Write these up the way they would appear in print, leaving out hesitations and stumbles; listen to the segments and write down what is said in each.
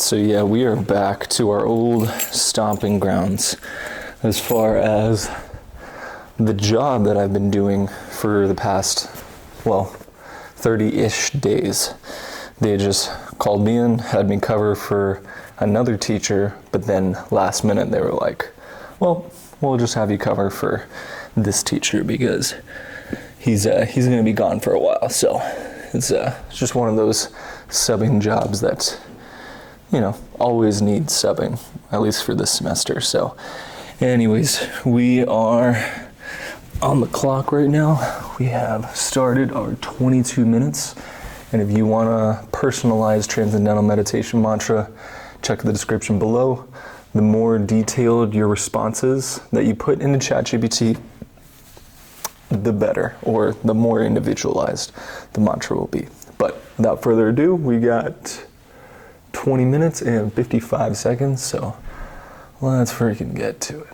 So yeah, we are back to our old stomping grounds as far as the job that I've been doing for the past, 30-ish days. They just called me in, had me cover for another teacher, but then last minute they were like, well, we'll just have you cover for this teacher because he's going to be gone for a while. So it's just one of those subbing jobs that, always need subbing, at least for this semester. So anyways, we are on the clock right now. We have started our 22 minutes. And if you want a personalized Transcendental Meditation mantra, check the description below. The more detailed your responses that you put into ChatGPT, the better, or the more individualized the mantra will be. But without further ado, we got 20 minutes and 55 seconds, so let's freaking get to it.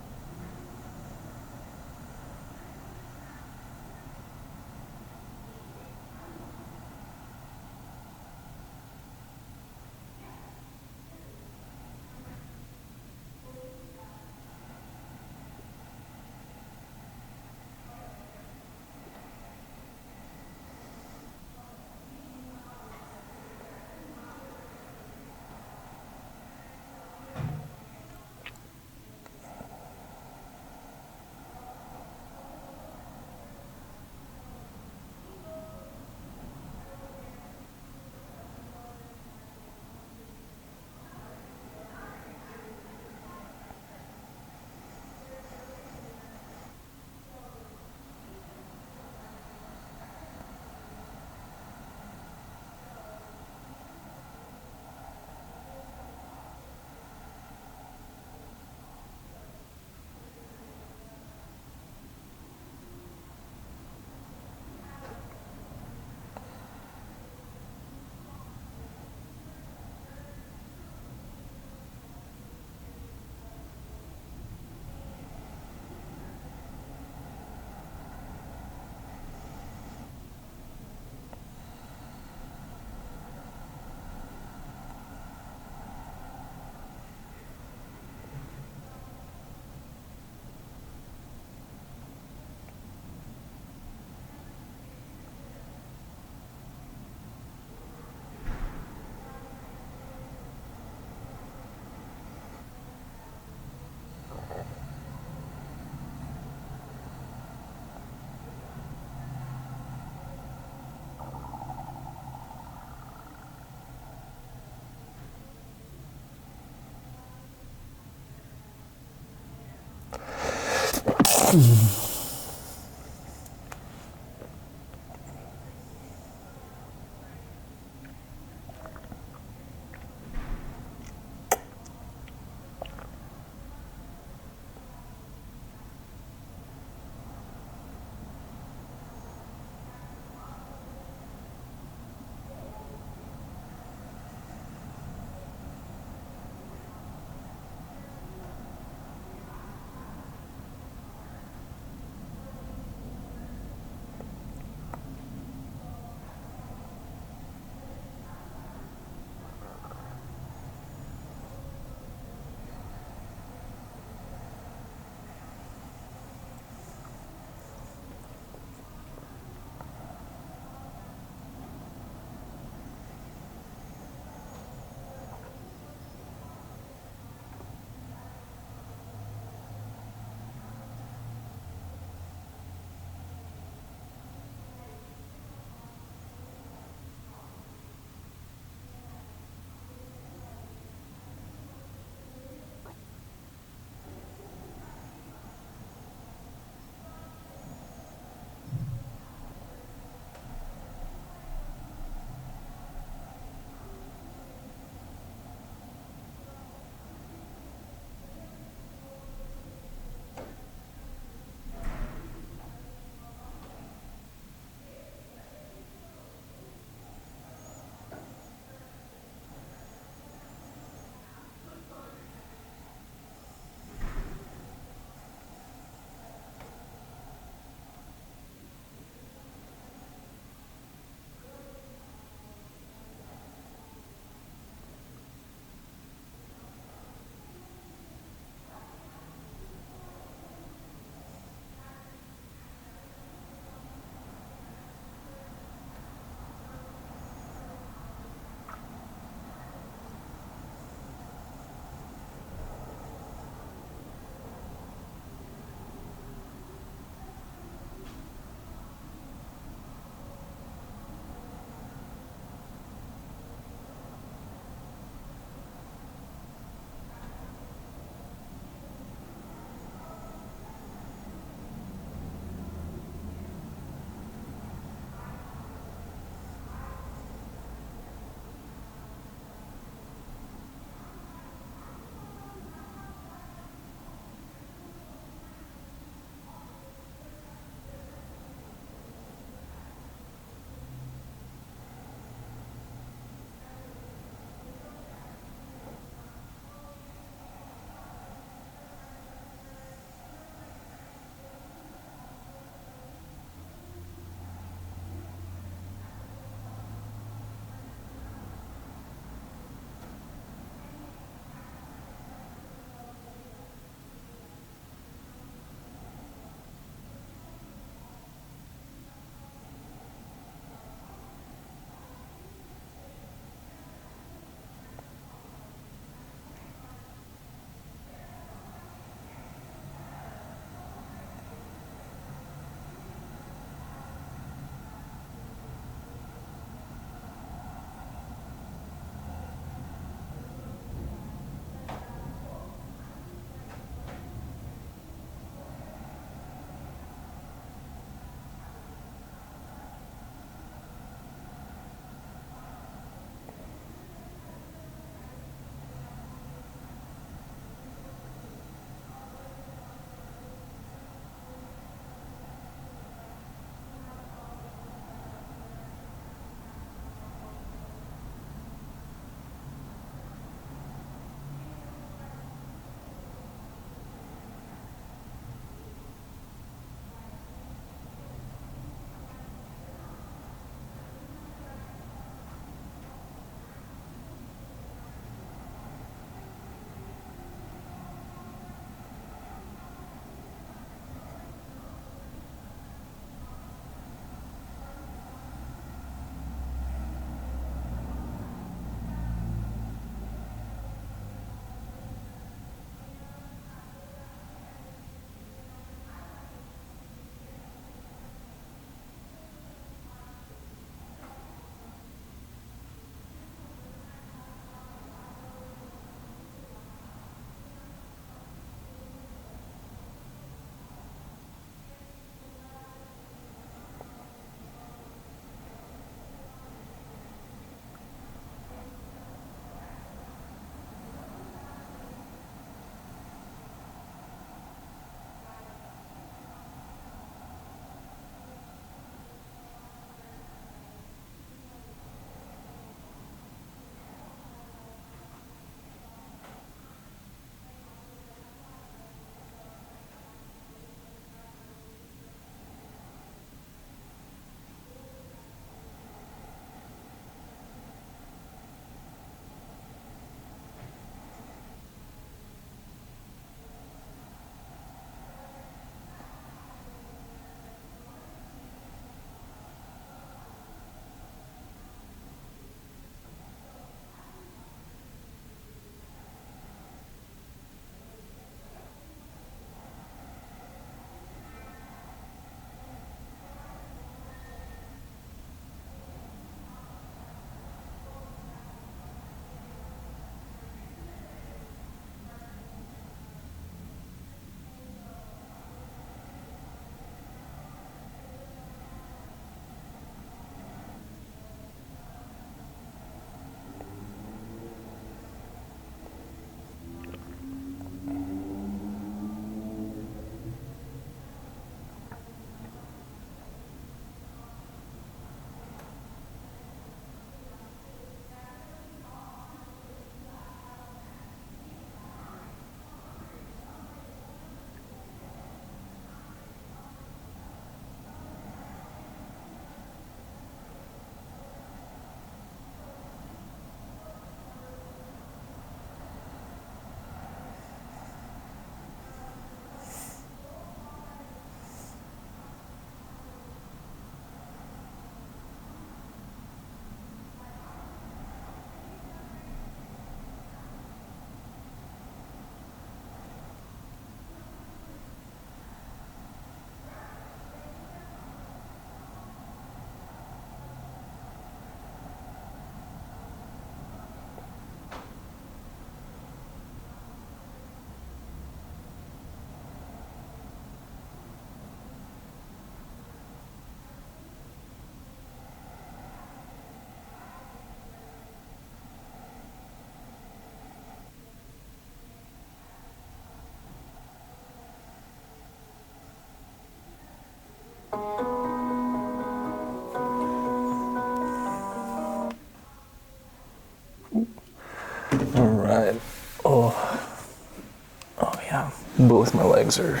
Both my legs are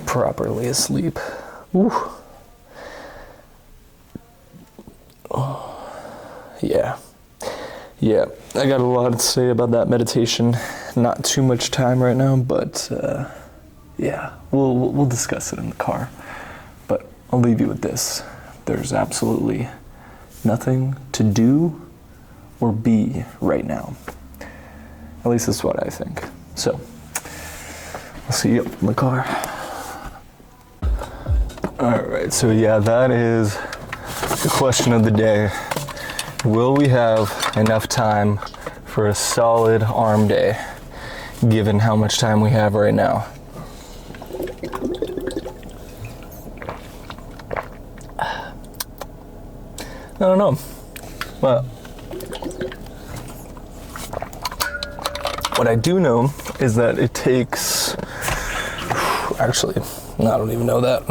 properly asleep. Ooh. Oh. Yeah. I got a lot to say about that meditation. Not too much time right now, but yeah, we'll discuss it in the car. But I'll leave you with this. There's absolutely nothing to do or be right now. At least that's what I think. So, I'll see you up in the car. Alright, so yeah, that is the question of the day. Will we have enough time for a solid arm day, given how much time we have right now? I don't know. Well, what I do know is that it takes, actually, I don't even know that.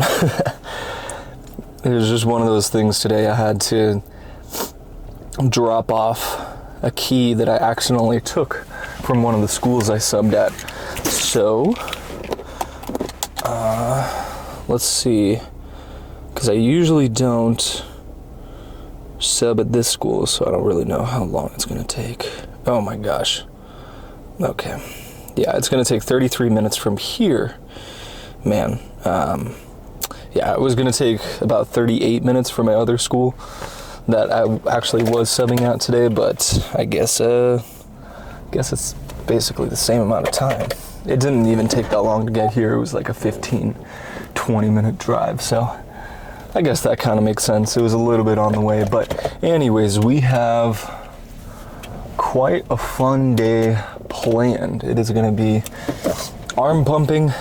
It was just one of those things today. I had to drop off a key that I accidentally took from one of the schools I subbed at. So, let's see, because I usually don't sub at this school, so I don't really know how long it's going to take. Oh my gosh. Okay. Yeah, it's going to take 33 minutes from here. Man. Yeah, it was going to take about 38 minutes from my other school that I actually was subbing out today, but I guess it's basically the same amount of time. It didn't even take that long to get here. It was like a 15, 20-minute drive, so I guess that kind of makes sense. It was a little bit on the way, but anyways, we have quite a fun day planned. It is going to be arm pumping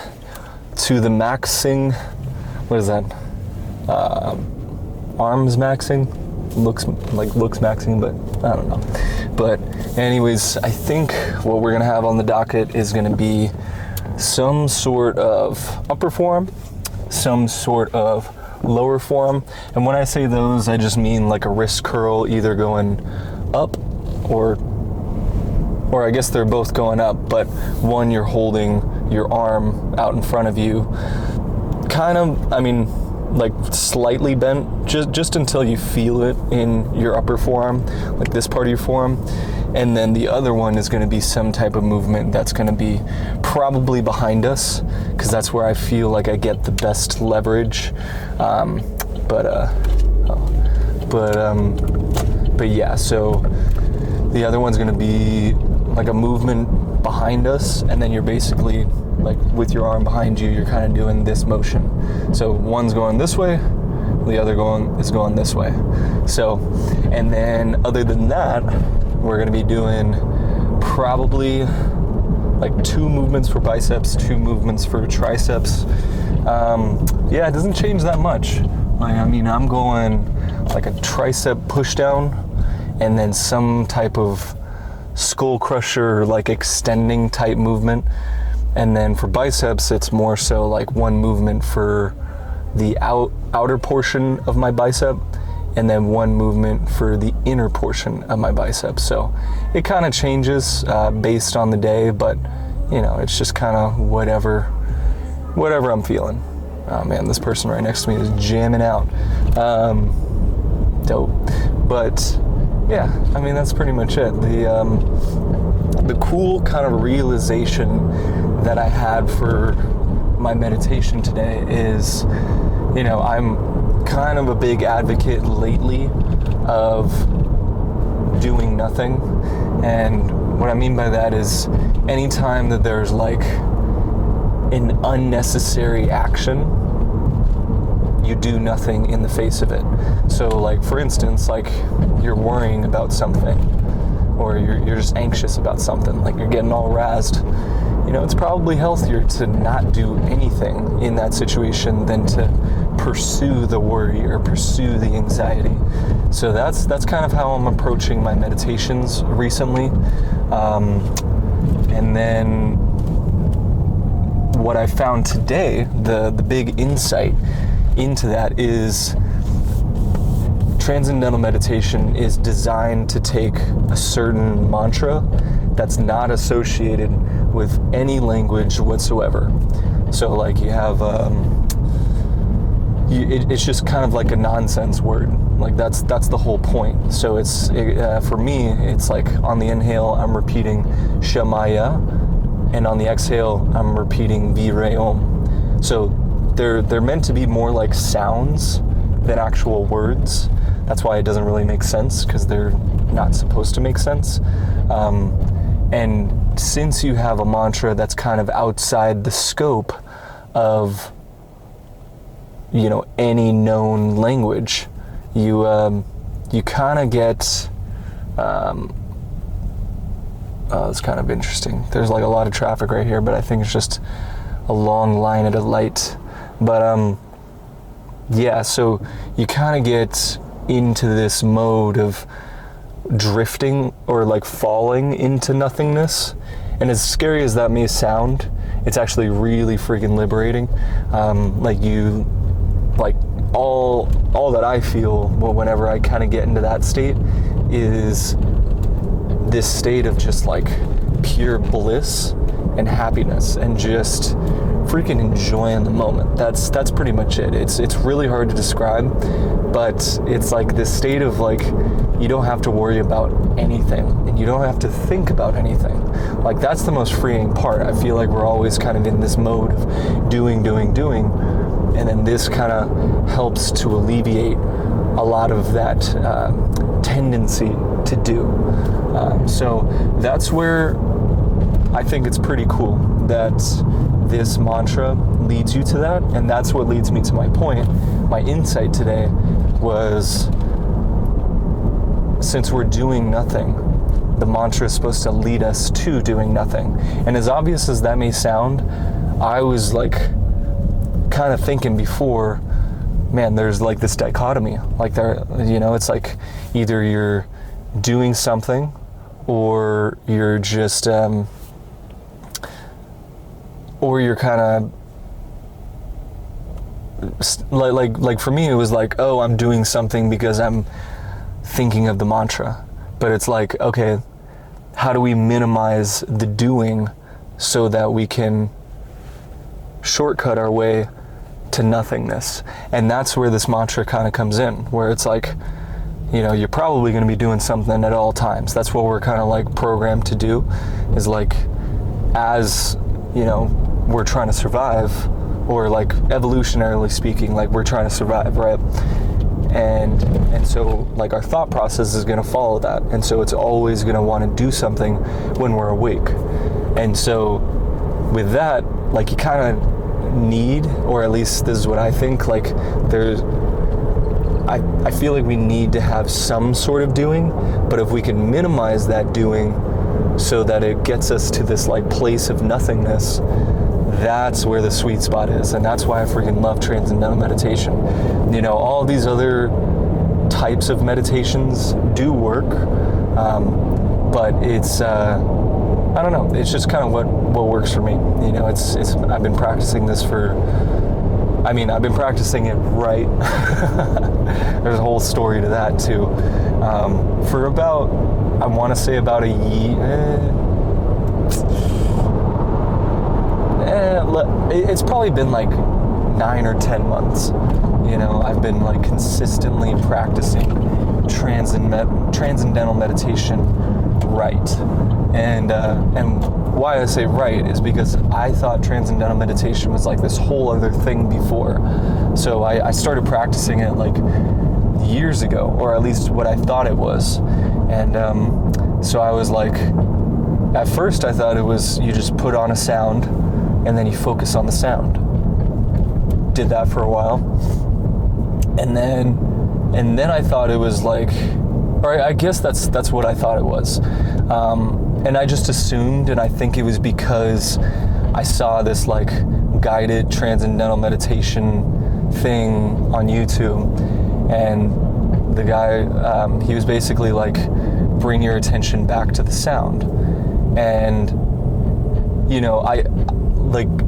to the maxing. What is that? Arms maxing? Looks maxing, but I don't know. But anyways, I think what we're going to have on the docket is going to be some sort of upper forearm, some sort of lower forearm. And when I say those, I just mean like a wrist curl either going up or I guess they're both going up, but one you're holding your arm out in front of you, kind of, I mean, like slightly bent, just until you feel it in your upper forearm, like this part of your forearm. And then the other one is going to be some type of movement that's going to be probably behind us, because that's where I feel like I get the best leverage. But yeah, so the other one's going to be like a movement behind us, and then you're basically like with your arm behind you, you're kind of doing this motion. So one's going this way, the other is going this way. So, and then other than that, we're going to be doing probably like 2 movements for biceps, 2 movements for triceps. Yeah, it doesn't change that much. Like, I mean, I'm going like a tricep push down, and then some type of skull crusher, like extending type movement. And then for biceps, it's more so like one movement for the outer portion of my bicep, and then one movement for the inner portion of my bicep. So it kind of changes based on the day, but you know, it's just kind of whatever I'm feeling. Oh man, this person right next to me is jamming out. Dope. But yeah, I mean, that's pretty much it. The cool kind of realization that I had for my meditation today is, you know, I'm kind of a big advocate lately of doing nothing. And what I mean by that is anytime that there's like an unnecessary action, you do nothing in the face of it. So like, for instance, like you're worrying about something, or you're just anxious about something, like you're getting all razzed. You know, it's probably healthier to not do anything in that situation than to pursue the worry or pursue the anxiety. So that's kind of how I'm approaching my meditations recently. And then what I found today, the big insight into that is Transcendental Meditation is designed to take a certain mantra that's not associated with any language whatsoever. So like you have, it's just kind of like a nonsense word. Like that's the whole point. So for me, it's like on the inhale, I'm repeating Shamaya, and on the exhale, I'm repeating Vireom. So they're meant to be more like sounds than actual words. That's why it doesn't really make sense, because they're not supposed to make sense. And since you have a mantra that's kind of outside the scope of, any known language, you kind of get, it's kind of interesting. There's like a lot of traffic right here, but I think it's just a long line at a light. But so you kind of get into this mode of drifting or like falling into nothingness. And as scary as that may sound, it's actually really freaking liberating. All that I feel whenever I kind of get into that state is this state of just like pure bliss and happiness and just freaking enjoying the moment. That's pretty much it. It's really hard to describe, but it's like this state of like, you don't have to worry about anything and you don't have to think about anything. Like that's the most freeing part. I feel like we're always kind of in this mode of doing, and then this kind of helps to alleviate a lot of that tendency to do. So that's where I think it's pretty cool that this mantra leads you to that, and that's what leads me to my point. My insight today was, since we're doing nothing, the mantra is supposed to lead us to doing nothing. And as obvious as that may sound, I was like kind of thinking before, man, there's like this dichotomy. Like it's like either you're doing something or you're just or you're kind of like for me it was like, oh, I'm doing something because I'm thinking of the mantra. But it's like, okay, how do we minimize the doing so that we can shortcut our way to nothingness? And that's where this mantra kind of comes in, where it's like, you're probably going to be doing something at all times. That's what we're kind of like programmed to do, is like, as we're trying to survive, or like evolutionarily speaking, like we're trying to survive, right? And so like our thought process is going to follow that, and so it's always going to want to do something when we're awake. And so with that, like you kind of need, or at least this is what I think, like I feel like we need to have some sort of doing, but if we can minimize that doing so that it gets us to this like place of nothingness, that's where the sweet spot is. And that's why I freaking love Transcendental Meditation. All these other types of meditations do work, but it's I don't know, it's just kind of what works for me. I've been practicing this I've been practicing it right. There's a whole story to that too. For about, I want to say about a year. It's probably been like 9 or 10 months. I've been like consistently practicing Transcendental Meditation right. And why I say right is because I thought Transcendental Meditation was like this whole other thing before. So I started practicing it like years ago, or at least what I thought it was. And so I was like, at first I thought it was you just put on a sound and then you focus on the sound. Did that for a while. And then I thought it was like, or I guess that's what I thought it was. And I just assumed, and I think it was because I saw this like guided transcendental meditation thing on YouTube, and the guy, he was basically like, bring your attention back to the sound. And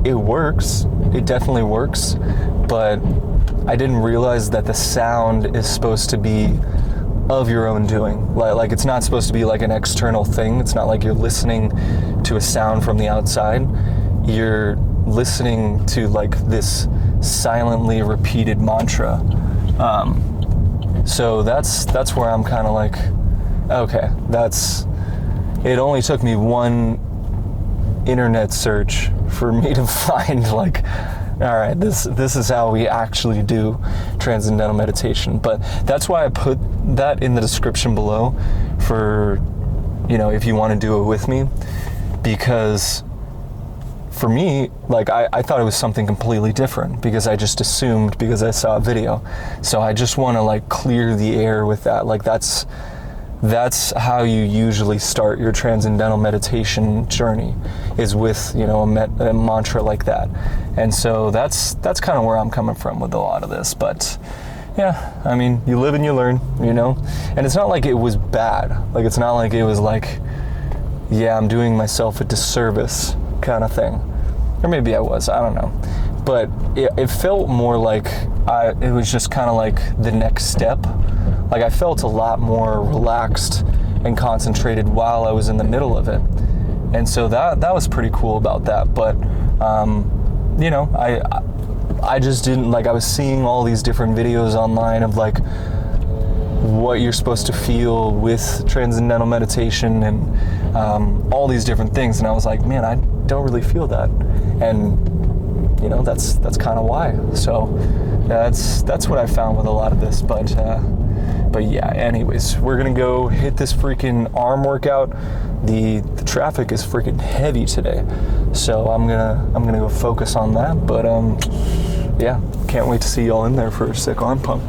it works, it definitely works, but I didn't realize that the sound is supposed to be of your own doing. Like it's not supposed to be like an external thing. It's not like you're listening to a sound from the outside. You're listening to like this silently repeated mantra. So that's where I'm kind of like, okay, it only took me one internet search for me to find like, all right, this is how we actually do Transcendental Meditation. But that's why I put that in the description below for, if you want to do it with me, because for me, like I thought it was something completely different because I just assumed because I saw a video. So I just want to like clear the air with that. Like that's how you usually start your Transcendental Meditation journey, is with, a mantra like that. And so that's kind of where I'm coming from with a lot of this. But yeah, I mean, you live and you learn, and it's not like it was bad. Like, it's not like it was like, yeah, I'm doing myself a disservice kind of thing. Or maybe I was, I don't know. But it felt more like it was just kind of like the next step. Like, I felt a lot more relaxed and concentrated while I was in the middle of it. And so that was pretty cool about that. But, I just didn't, like, I was seeing all these different videos online of like what you're supposed to feel with Transcendental Meditation and all these different things. And I was like, man, I don't really feel that. And, that's kind of why. So that's what I found with a lot of this. But yeah, anyways, we're gonna go hit this freaking arm workout. The traffic is freaking heavy today, so I'm gonna go focus on that. But yeah, can't wait to see y'all in there for a sick arm pump.